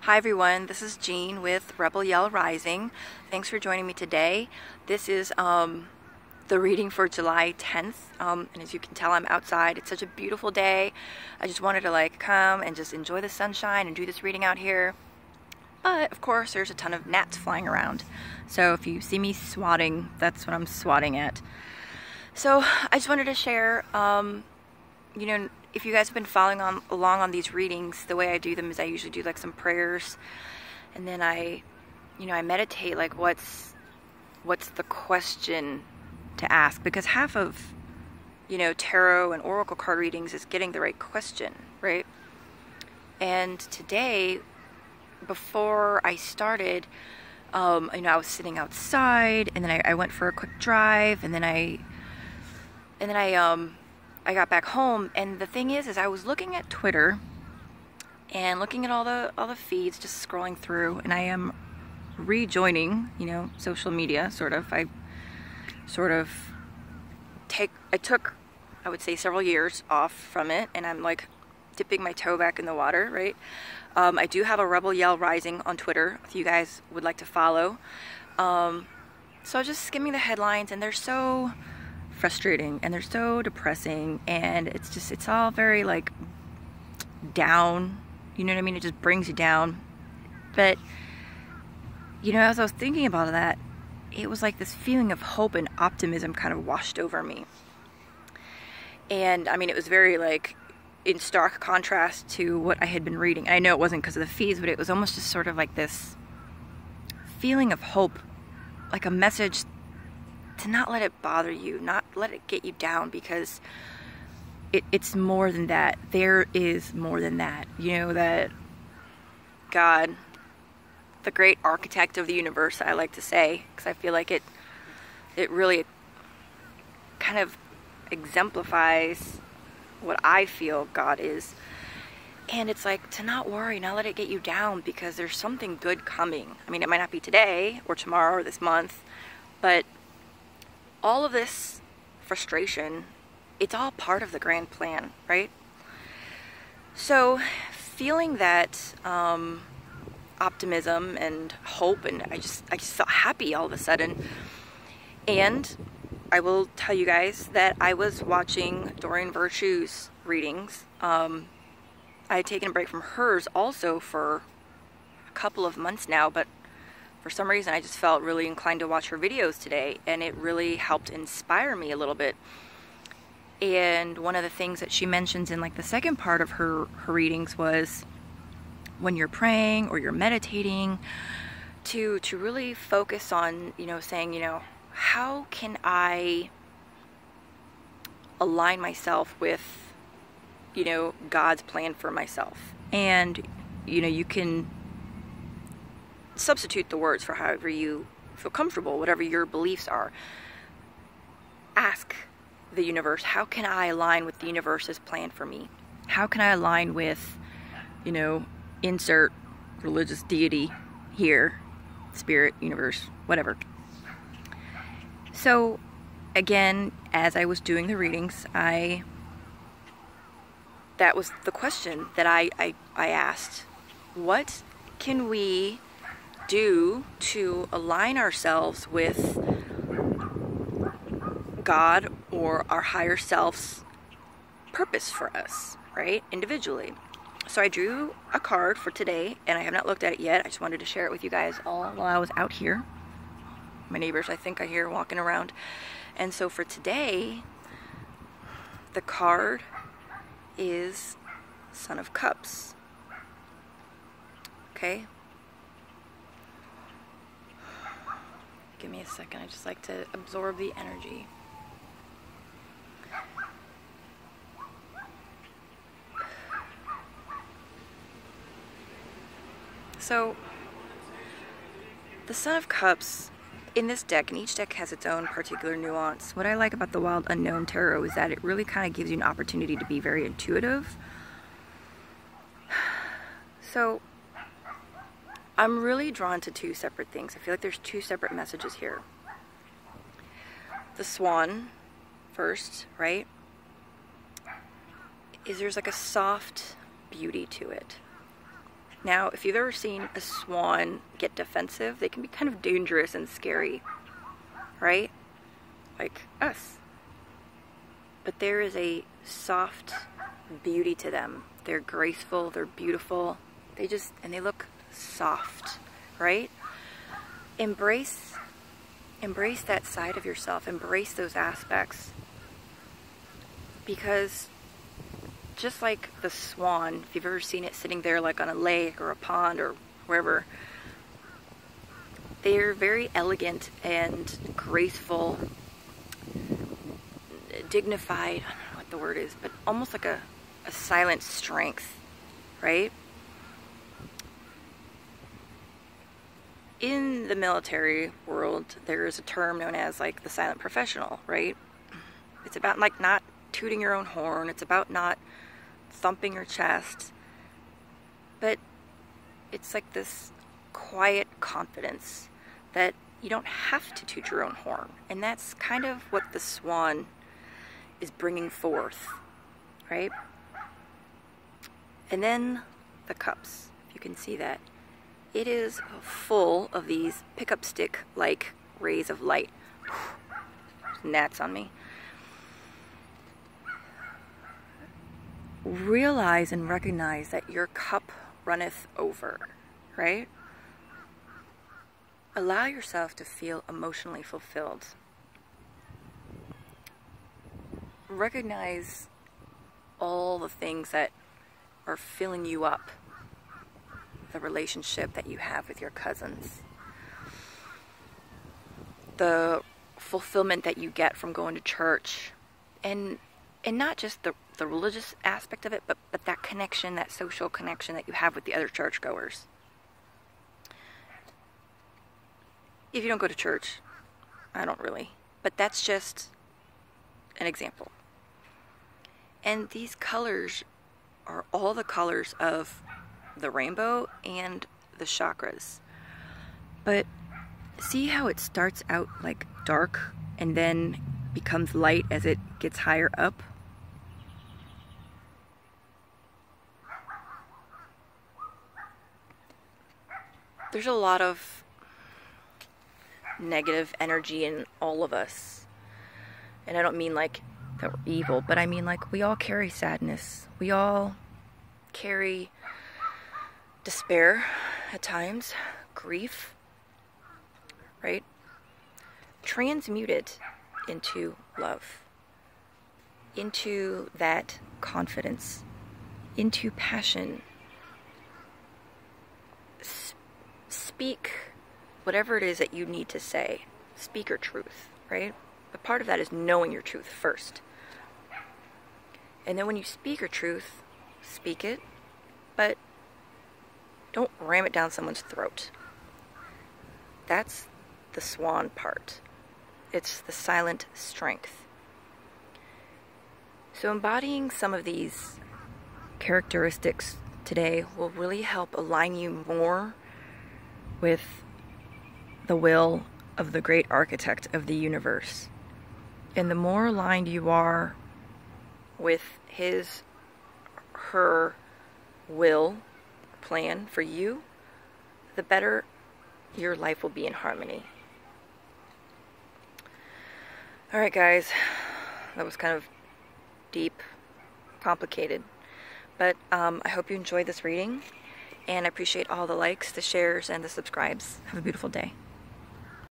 Hi everyone, this is Jean with Rebel Yell Rising. Thanks for joining me today. This is the reading for July 10th, and as you can tell, I'm outside. It's such a beautiful day. I just wanted to come and just enjoy the sunshine and do this reading out here. But of course, there's a ton of gnats flying around. So if you see me swatting, that's what I'm swatting at. So I just wanted to share, if you guys have been following along on these readings, the way I do them is I usually do some prayers, and then I meditate what's the question to ask, because half of tarot and oracle card readings is getting the right question, right? And today, before I started, I was sitting outside, and then I went for a quick drive, and then I got back home, and the thing is I was looking at Twitter and looking at all the feeds, just scrolling through, and I am rejoining, social media, sort of. I took, I would say, several years off from it, and I'm dipping my toe back in the water, right? I do have a Rebel Yell Rising on Twitter if you guys would like to follow. So I was just skimming the headlines, and they're so frustrating and they're so depressing, and it's all very down, you know what I mean? It just brings you down. But as I was thinking about that, it was this feeling of hope and optimism kind of washed over me. And I mean, it was very in stark contrast to what I had been reading. And I know it wasn't because of the feeds, but it was almost just sort of this feeling of hope, like a message to not let it bother you, not let it get you down, because it's more than that. There is more than that. That God, the great architect of the universe, I like to say, because I feel like it really kind of exemplifies what I feel God is. And it's to not worry, not let it get you down, because there's something good coming. I mean, it might not be today or tomorrow or this month, but all of this frustration, it's all part of the grand plan, right? So feeling that optimism and hope, and I just felt happy all of a sudden. And I will tell you guys that I was watching Doreen Virtue's readings. I had taken a break from hers also for a couple of months now, but for some reason I just felt really inclined to watch her videos today, and it really helped inspire me a little bit. And one of the things that she mentions in the second part of her readings was when you're praying or you're meditating, to really focus on saying, how can I align myself with God's plan for myself? And you can substitute the words for however you feel comfortable, whatever your beliefs are. Ask the universe, how can I align with the universe's plan for me? How can I align with, insert religious deity here, spirit, universe, whatever. So again, as I was doing the readings, that was the question that I asked. What can we do to align ourselves with God or our higher self's purpose for us, right? Individually. So I drew a card for today, and I have not looked at it yet. I just wanted to share it with you guys all while I was out here. My neighbors, I think I hear walking around. And so for today, the card is Son of Cups. Okay? Give me a second. I just like to absorb the energy. So, the Son of Cups in this deck, and each deck has its own particular nuance. What I like about the Wild Unknown Tarot is that it really kind of gives you an opportunity to be very intuitive. So, I'm really drawn to two separate things. I feel like there's two separate messages here. The Swan, first, right? There's a soft beauty to it. Now, if you've ever seen a swan get defensive, they can be kind of dangerous and scary, right? Like us. But there is a soft beauty to them. They're graceful, they're beautiful, and they look soft, right? Embrace that side of yourself, embrace those aspects. Because just like the swan, if you've ever seen it sitting there like on a lake or a pond or wherever, they're very elegant and graceful, dignified, I don't know what the word is, but almost like a silent strength, right? In the military world, there is a term known as like the silent professional, right? It's about like not tooting your own horn, it's about not thumping your chest, but it's like this quiet confidence that you don't have to toot your own horn. And that's kind of what the swan is bringing forth, right? And then the cups, if you can see that. It is full of these pickup stick-like rays of light. There's gnats on me. Realize and recognize that your cup runneth over, right? Allow yourself to feel emotionally fulfilled. Recognize all the things that are filling you up. The relationship that you have with your cousins. The fulfillment that you get from going to church. And not just the religious aspect of it, but that connection, that social connection that you have with the other churchgoers. If you don't go to church, I don't really, but that's just an example. And these colors are all the colors of the rainbow and the chakras. But see how it starts out like dark and then becomes light as it gets higher up? There's a lot of negative energy in all of us. And I don't mean like that we're evil, but I mean like we all carry sadness. We all carry despair at times, grief, right? Transmute it into love, into that confidence, into passion. Speak whatever it is that you need to say. Speak your truth, right? But part of that is knowing your truth first. And then when you speak your truth, speak it, but don't ram it down someone's throat. That's the swan part. It's the silent strength. So embodying some of these characteristics today will really help align you more with the will of the great architect of the universe. And the more aligned you are with his, her will, plan for you, the better your life will be in harmony. Alright guys, that was kind of deep, complicated, but I hope you enjoyed this reading, and I appreciate all the likes, the shares, and the subscribes. Have a beautiful day.